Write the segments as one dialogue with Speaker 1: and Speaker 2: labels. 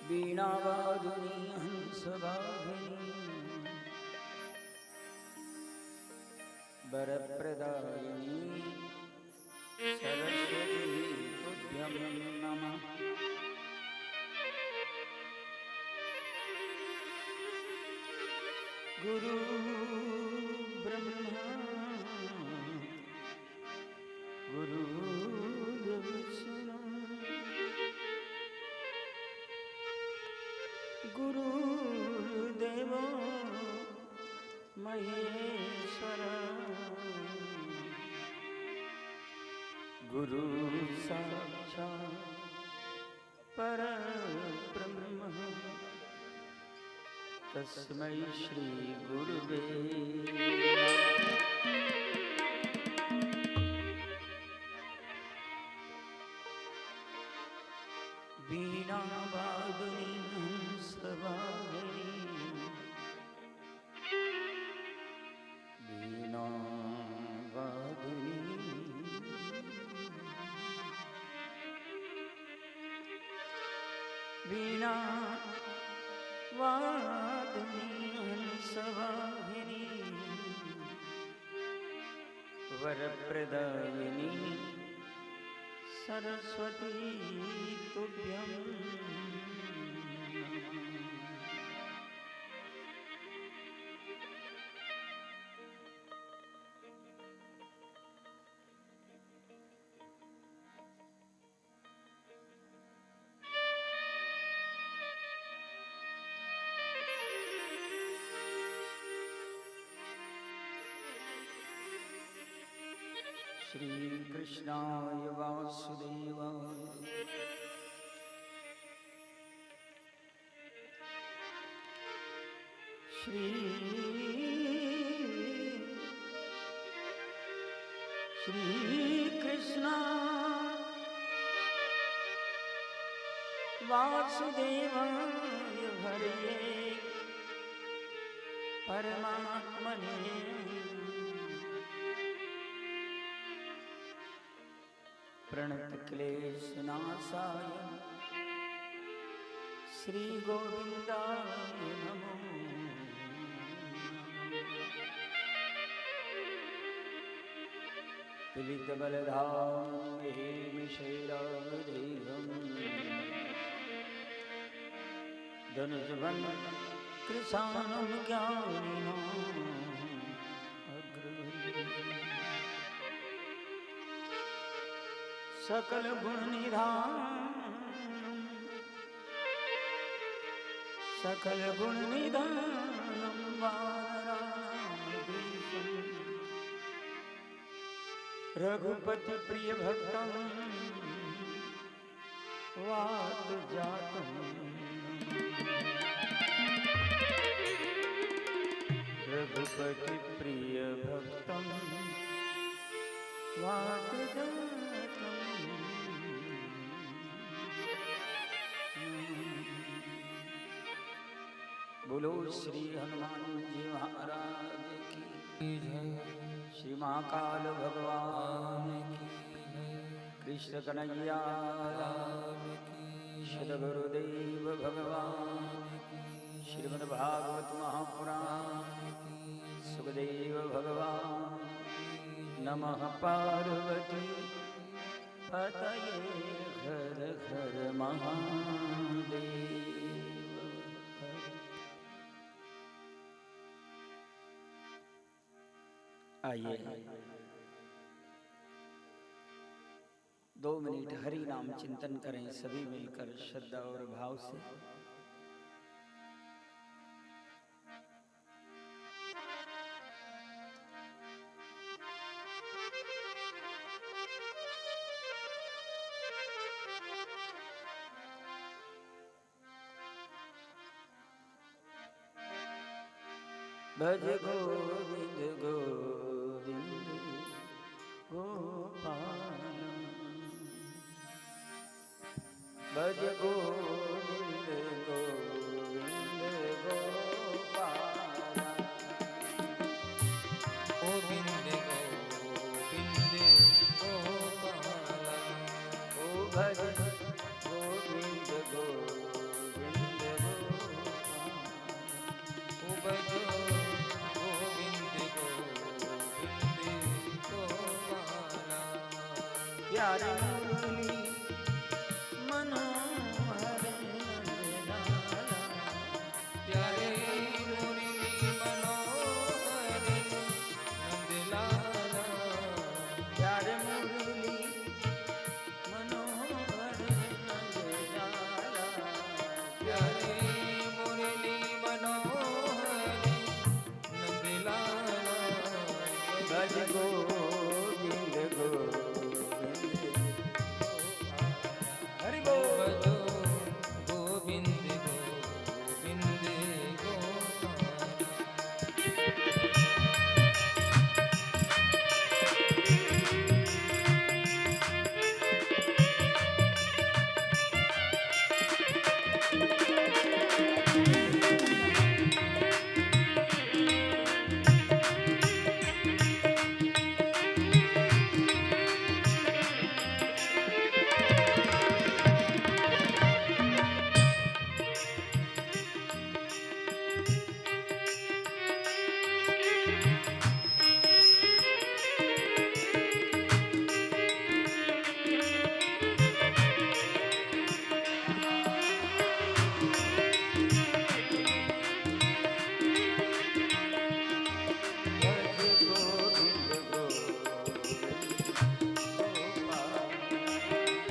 Speaker 1: वीणावादुनी हंसवाहिनी वरप्रदायिनी सरस्वती तुभ्यं नमः। गुरु ब्रह्मा गुरुर्विष्णु गुरुर्देवो महेश्वर गुरु साक्षात् परब्रह्म तस्मै श्री गुरुवे वीणावादुनी हंसवाहिनी वीणावादुनी वीणावादुनी हंसवाहिनी वरप्रदायिनी सरस्वती तुभ्यं श्री कृष्णाय वासुदेवाय श्री कृष्ण वासुदेवाय हरे परमात्मने प्रणतक्लेशनाशाय श्री गोविंदाय नमो पीलितबलधामेशैरावदेहं धनुजवन् कृशानं ज्ञानिनाम् सकल गुण निधान सकल गुण निधानम वानराणामधीशं रघुपति प्रिय भक्तं वात जातं रघुपति प्रिय भक्तं वात जातं। बोलो श्री हनुमान जी महाराज की जय। श्री महाकाल भगवान की जय। कृष्ण कन्हैया की श्री गुरुदेव भगवान की। श्रीमद्भागवत महापुराण की। सुखदेव भगवान। नमः पार्वती पतये हर हर महादेव। आइए 2 मिनट हरि नाम चिंतन करें सभी मिलकर श्रद्धा और भाव से। भज गोविंद गोविंद गोपाल भज गोविंद गोविंद गोपाल गोविंद गोविंद गोपाल ओ भज गोविंद गोविंद प्यारे मुरली मनोहर नंदलाला,
Speaker 2: प्यारे मुरली मनोहर नंदलाला,
Speaker 1: प्यारे मुरली मनोहर नंदलाला,
Speaker 2: प्यारे मुरली मनोहर नंदलाला,
Speaker 1: भज गोविंद गोविंद हरि बोल।
Speaker 2: भजो गोविंद गोविंद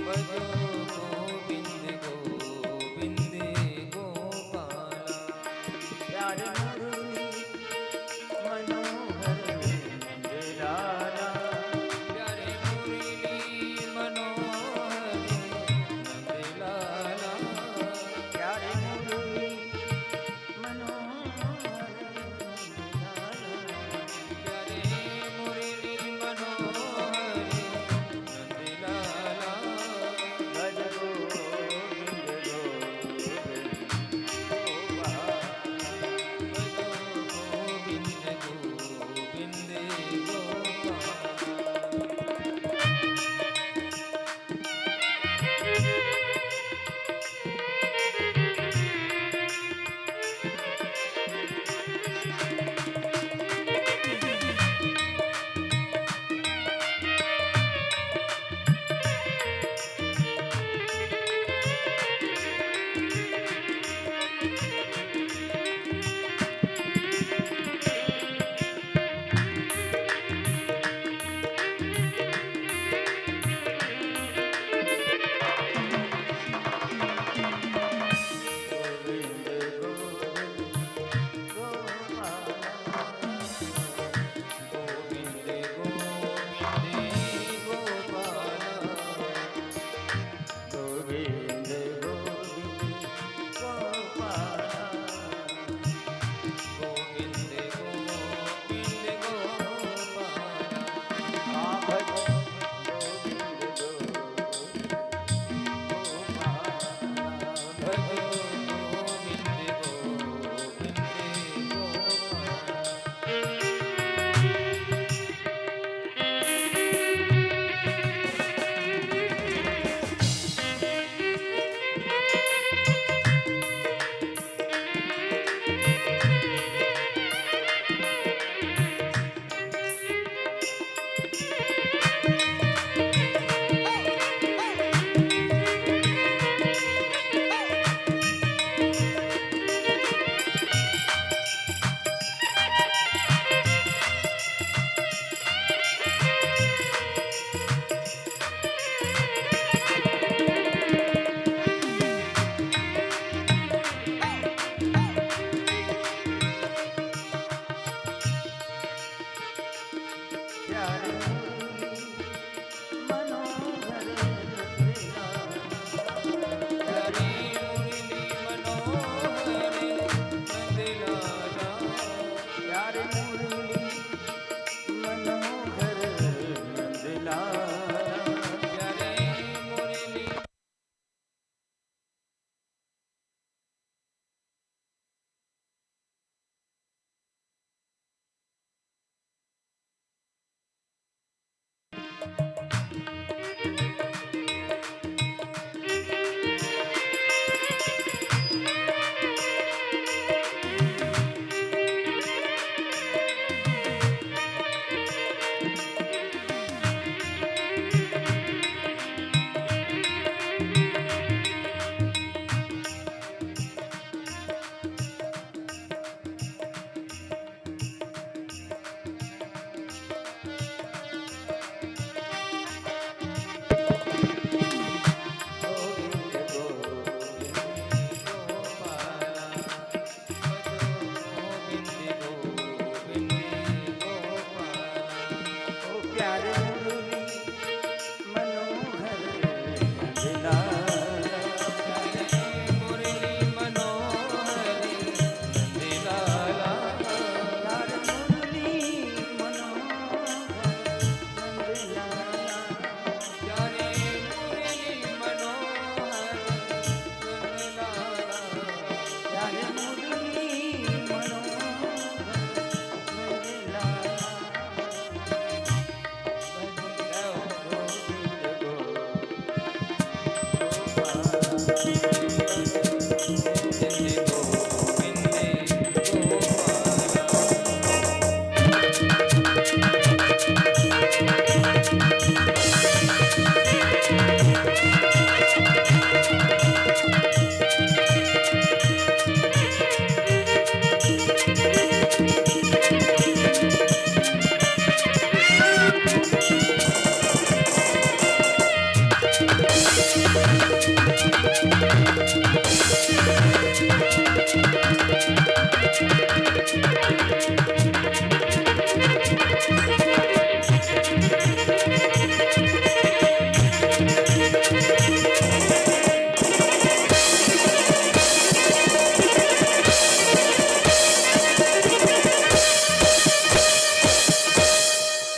Speaker 1: भज गोविंद गोविंद गोपाल,
Speaker 2: भजो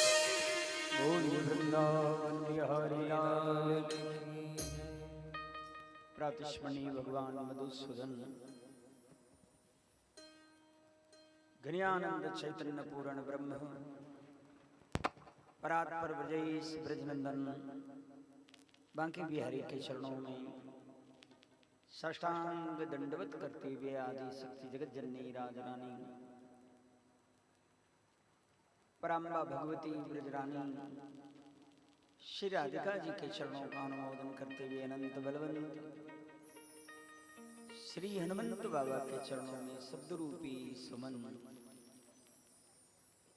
Speaker 1: बोलिए वृंदावन बिहारी लाल की। प्रातस्मरणीय भगवान मधुसूदन घनियानंद चैतन्य पूर्ण ब्रह्म परात्पर ब्रजेश ब्रजनंदन बांके बिहारी के चरणों में साष्टांग दंडवत करते हुए आदि शक्ति जगत जननी राजरानी पराम्बा भगवती ब्रजरानी श्री राधिका जी के चरणों का अनुमोदन करते हुए अनंत बलवंत श्री हनुमंत बाबा के चरणों में शब्द रूपी सुमन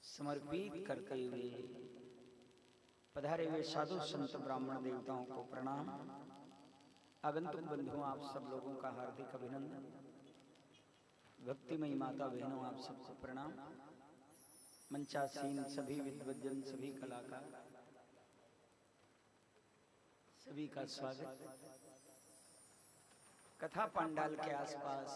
Speaker 1: समर्पित करते हुए पधारे हुए साधु संत ब्राह्मण देवताओं को प्रणाम। आगंतुक बंधुओं आप सब लोगों का हार्दिक अभिनंदन। भक्तिमयी माता बहनों आप सबको प्रणाम। मंचासीन सभी विद्वज्जन सभी कलाकार सभी का स्वागत। कथा पंडाल के आसपास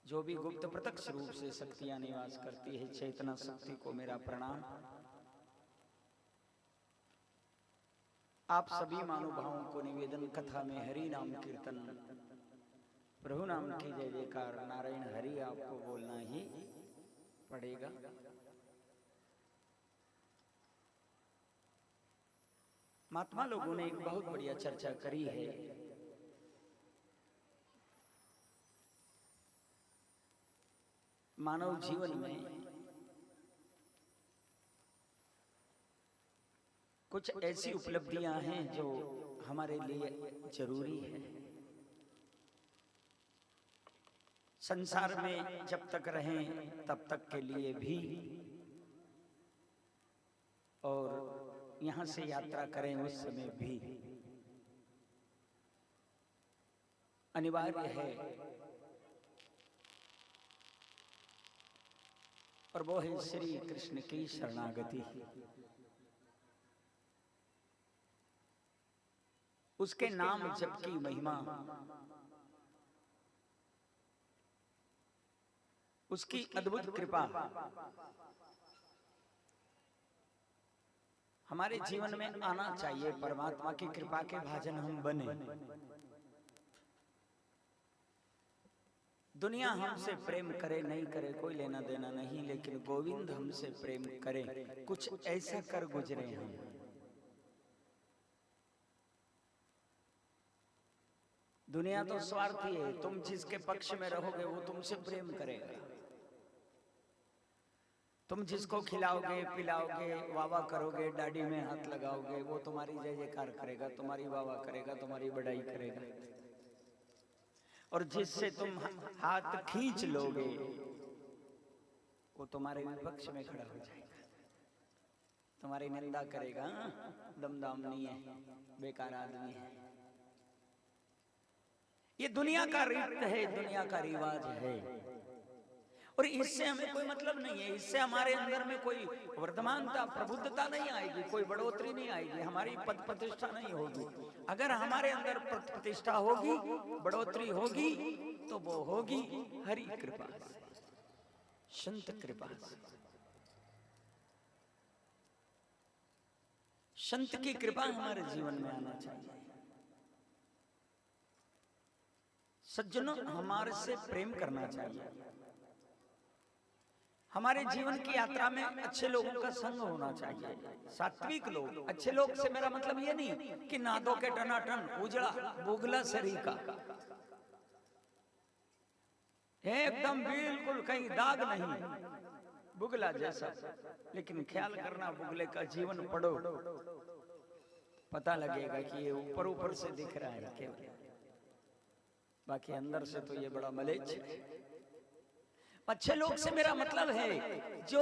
Speaker 1: जो भी गुप्त प्रत्यक्ष रूप से शक्तियां निवास करती है चेतना शक्ति को मेरा प्रणाम। आप सभी महानुभावों को निवेदन कथा में हरि नाम कीर्तन प्रभु नाम की जय जयकार नारायण हरि आपको बोलना ही पड़ेगा। महात्मा लोगों ने एक बहुत बढ़िया चर्चा करी है। मानव जीवन में कुछ ऐसी उपलब्धियां हैं जो हमारे लिए जरूरी है। संसार में जब तक रहें तब तक के लिए भी, और यहां से यात्रा करें उस समय भी अनिवार्य है। और वो है श्री कृष्ण की शरणागति। उसके नाम जप की महिमा, उसकी अद्भुत कृपा हमारे जीवन में आना चाहिए। परमात्मा की कृपा के भाजन हम बने। दुनिया हमसे प्रेम करे नहीं करे कोई लेना देना नहीं, लेकिन गोविंद हमसे प्रेम करे, कुछ ऐसा कर गुजरे हम। दुनिया तो स्वार्थी है। तुम जिसके पक्ष में रहोगे वो तुमसे प्रेम करेगा। तुम जिसको खिलाओगे पिलाओगे वावा करोगे डाडी में हाथ लगाओगे वो तुम्हारी जय जयकार करेगा, तुम्हारी वावा करेगा, तुम्हारी बड़ाई करेगा। और जिससे तुम हाथ खींच लोगे वो तुम्हारे विपक्ष में खड़ा हो जाएगा, तुम्हारी निंदा करेगा। दमदाम नहीं है, बेकार आदमी है। ये दुनिया का रीत है, दुनिया का रिवाज है। और इससे हमें कोई मतलब नहीं है। इससे हमारे अंदर में कोई वर्धमानता प्रबुद्धता नहीं आएगी, कोई बढ़ोतरी नहीं आएगी, हमारी पद प्रतिष्ठा नहीं होगी। अगर हमारे अंदर प्रतिष्ठा होगी, बढ़ोतरी होगी, तो वो होगी हरि कृपा से, संत कृपा से। संत की कृपा हमारे जीवन में आना चाहिए। सज्जनों हमारे से प्रेम करना चाहिए। हमारे जीवन की यात्रा में अच्छे लोगों का संग होना चाहिए, सात्विक लोग। अच्छे लोग से मेरा मतलब ये नहीं कि नादों के टनाटन उजड़ा बुगला शरीर का, एकदम बिल्कुल कहीं दाग नहीं, बुगला जैसा। लेकिन ख्याल करना, बुगले का जीवन पढ़ो, पता लगेगा कि ये ऊपर ऊपर से दिख रहा है केवल, बाकी अंदर से तो ये बड़ा मलेच्छ है। अच्छे लोग से मेरा मतलब है जो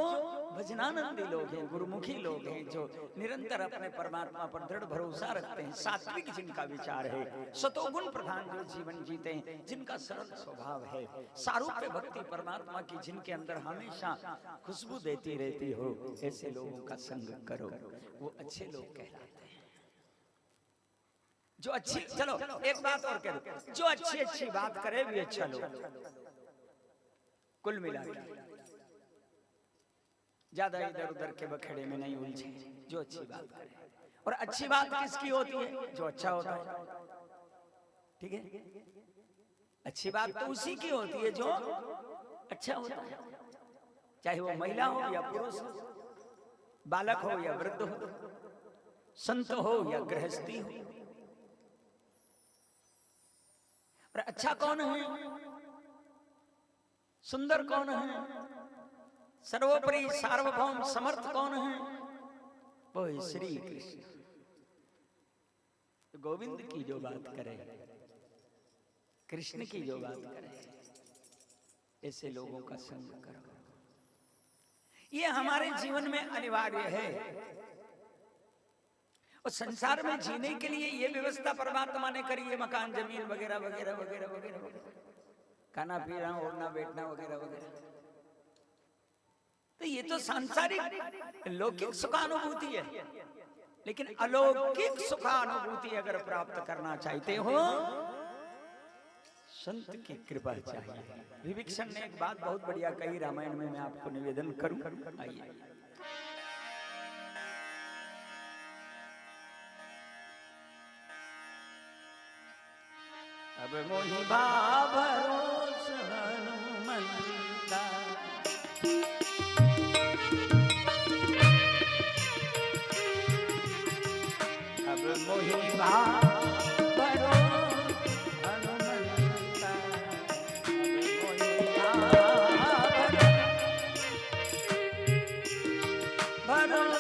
Speaker 1: भजनानंदी लोग हैं, गुरुमुखी लोग हैं, जो निरंतर अपने परमात्मा पर दृढ़ भरोसा रखते हैं, सात्विक जिनका विचार है, सतोगुण प्रधान जो जीवन जीते हैं, जिनका सरल स्वभाव है, सारूप्य भक्ति परमात्मा की जिनके अंदर हमेशा खुशबू देती रहती हो, ऐसे लोगों का संग करो, वो अच्छे लोग कहलाते हैं। जो अच्छी, चलो एक बात और कह दो, जो अच्छी अच्छी बात करे भी अच्छा लोग, कुल मिला के ज्यादा इधर उधर के बखेड़े में नहीं उलझे, जो अच्छी बात करे। और अच्छी बात किसकी होती है? जो अच्छा होता है, ठीक है। अच्छी बात तो उसी की होती है जो अच्छा होता है, चाहे वो महिला हो या पुरुष हो, बालक हो या वृद्ध हो, संत हो या गृहस्थी हो। और अच्छा कौन है, सुंदर कौन है, सर्वोपरि सार्वभौम समर्थ कौन है? वो श्री कृष्ण। गोविंद की जो बात करे, कृष्ण की जो बात करे, ऐसे लोगों का संग करो। ये हमारे जीवन में अनिवार्य है। और संसार में जीने के लिए ये व्यवस्था परमात्मा ने करी है, मकान जमीन वगैरह वगैरह वगैरह वगैरह वगैरह, खाना पीना ओढ़ना बैठना वगैरह वगैरह। तो ये तो सांसारिक लौकिक सुखानुभूति है, लेकिन अलौकिक सुखानुभूति अगर प्राप्त करना चाहते हो, संत की कृपा चाहिए। विभीषण ने एक बात बहुत बढ़िया कही, रामायण में मैं आपको निवेदन करूं, आइए। अब मोहि भरोस हनुमंता, अब मोहि भरोस हनुमंता, भरोस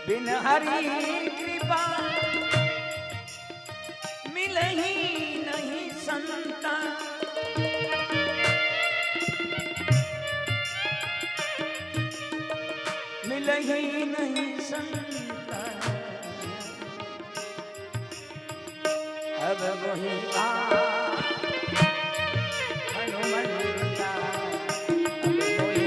Speaker 1: बिन हरि कृपा मिलहि नहीं संता, मिलहि नहीं संता। अब वही हनुमंता, अब वही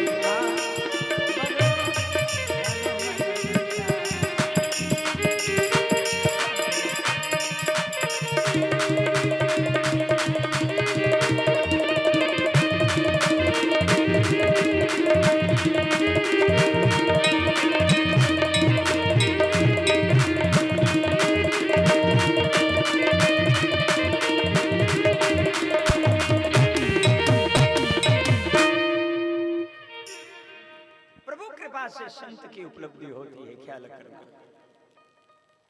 Speaker 1: से संत की उपलब्धि होती है, ख्याल करना।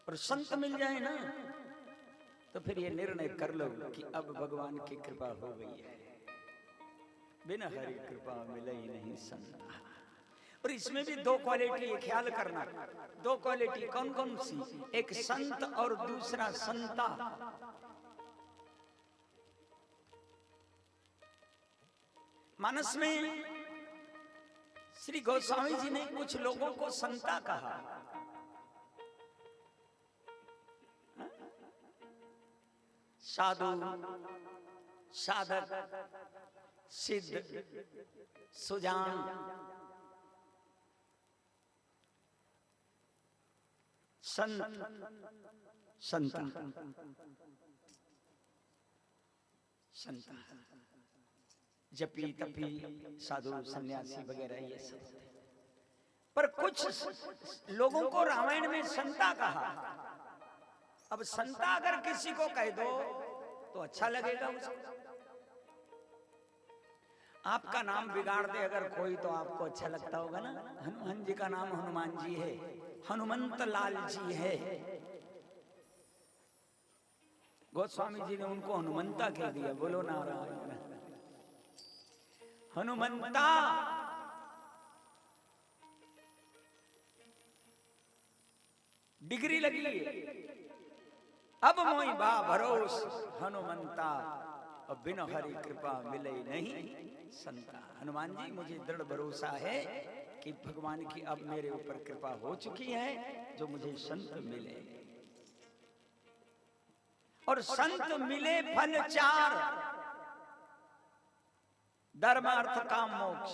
Speaker 1: और संत मिल जाए ना, तो फिर ये निर्णय कर लो कि अब भगवान की कृपा हो गई है, बिना हरि कृपा मिले ही नहीं संत। और इसमें भी दो क्वालिटी, ख्याल करना, दो क्वालिटी कौन कौन सी? एक संत और दूसरा संता। मानस में श्री गोस्वामी जी ने कुछ लोगों को संता कहा। साधु, साधक, सिद्ध, सुजान, संत, संता, संता, जपी तपी साधु सन्यासी वगैरह ये सब। पर कुछ लोगों को रामायण में संता कहा। अब संता अगर किसी को कह दो तो अच्छा लगेगा उसको। आपका नाम बिगाड़ दे अगर कोई तो आपको अच्छा लगता होगा ना। हनुमान जी का नाम हनुमान जी है, हनुमंत लाल जी है। गोस्वामी जी ने उनको हनुमंता कह दिया। बोलो नारायण। हनुमंता डिग्री लगी है। अब मोई बा भरोस हनुमंता, अब बिना हरि कृपा मिले नहीं संता। हनुमान जी मुझे दृढ़ भरोसा है कि भगवान की अब मेरे ऊपर कृपा हो चुकी है, जो मुझे संत मिले। और संत मिले फल चार, धर्म अर्थ काम मोक्ष।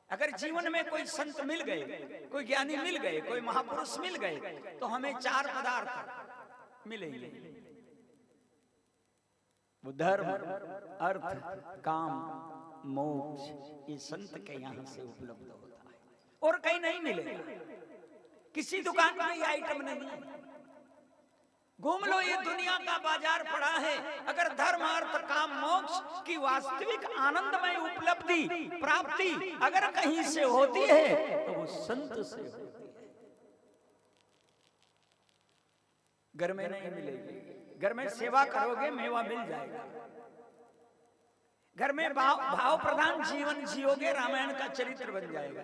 Speaker 1: अगर जीवन में कोई संत मिल गए, कोई ज्ञानी मिल गए, कोई महापुरुष मिल गए, तो हमें चार पदार्थ मिलेंगे। वो धर्म, अर्थ, काम, मोक्ष, ये संत के यहां से उपलब्ध होता है और कहीं नहीं मिलेगा। किसी दुकान में ये आइटम नहीं है। घूम लो, ये दुनिया का बाजार पड़ा है। अगर धर्म, अर्थ, काम, मोक्ष की वास्तविक आनंदमय उपलब्धि, प्राप्ति अगर कहीं से होती है तो वो संत से होती है। घर में नहीं मिलेगी। घर में सेवा करोगे मेवा मिल जाएगा। घर में भाव प्रधान जीवन जियोगे, रामायण का चरित्र बन जाएगा।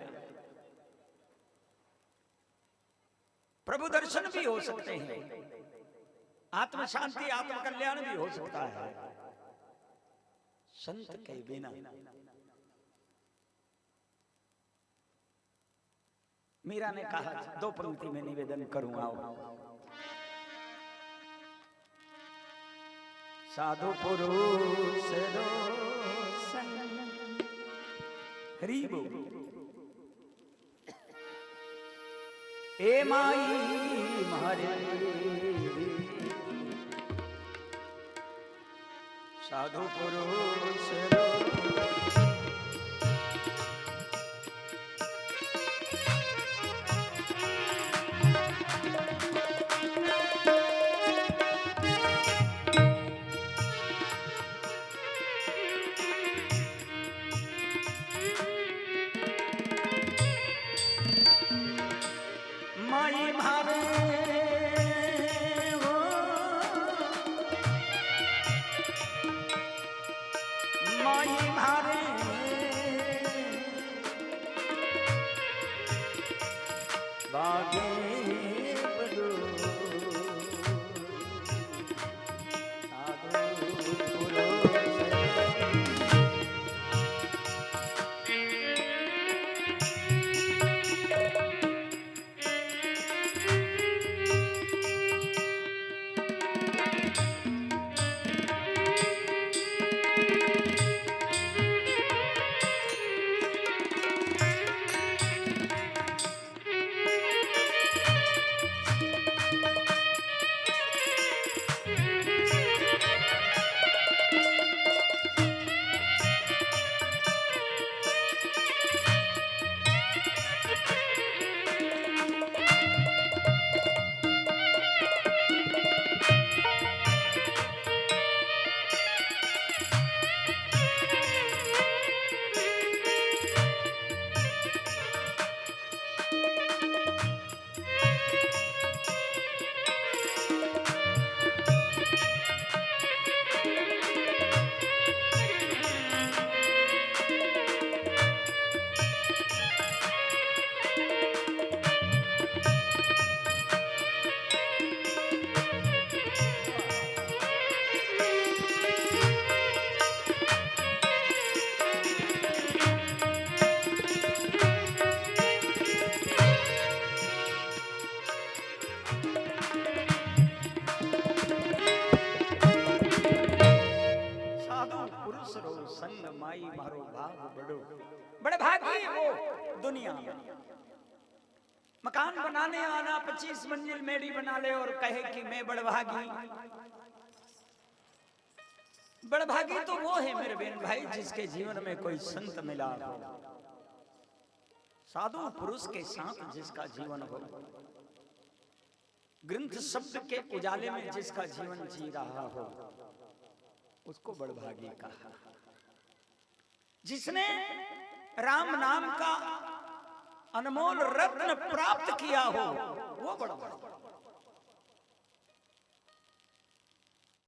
Speaker 1: प्रभु दर्शन भी हो सकते हैं, आत्म शांति, आत्म कल्याण भी हो सकता है। संत के बिना मीरा ने कहा, दो पंक्ति में निवेदन करूंगा। साधु पुरुष हरि बोल। ए माई मारे साधु पुरुष माई मारे हो, माई मारे बागे बदो साधु पुरुष। बड़े भागी वो दुनिया में। मकान बनाने वाला 25 मंजिल मेरी बना ले और कहे कि मैं बड़भागी। बड़भागी तो वो है मेरे बहन भाई जिसके जीवन में कोई संत मिला हो, साधु पुरुष के साथ जिसका जीवन हो, ग्रंथ शब्द के उजाले में जिसका जीवन जी रहा हो, उसको बड़भागी कहा। जिसने राम नाम का अनमोल रत्न प्राप्त किया हो वो बड़भागी।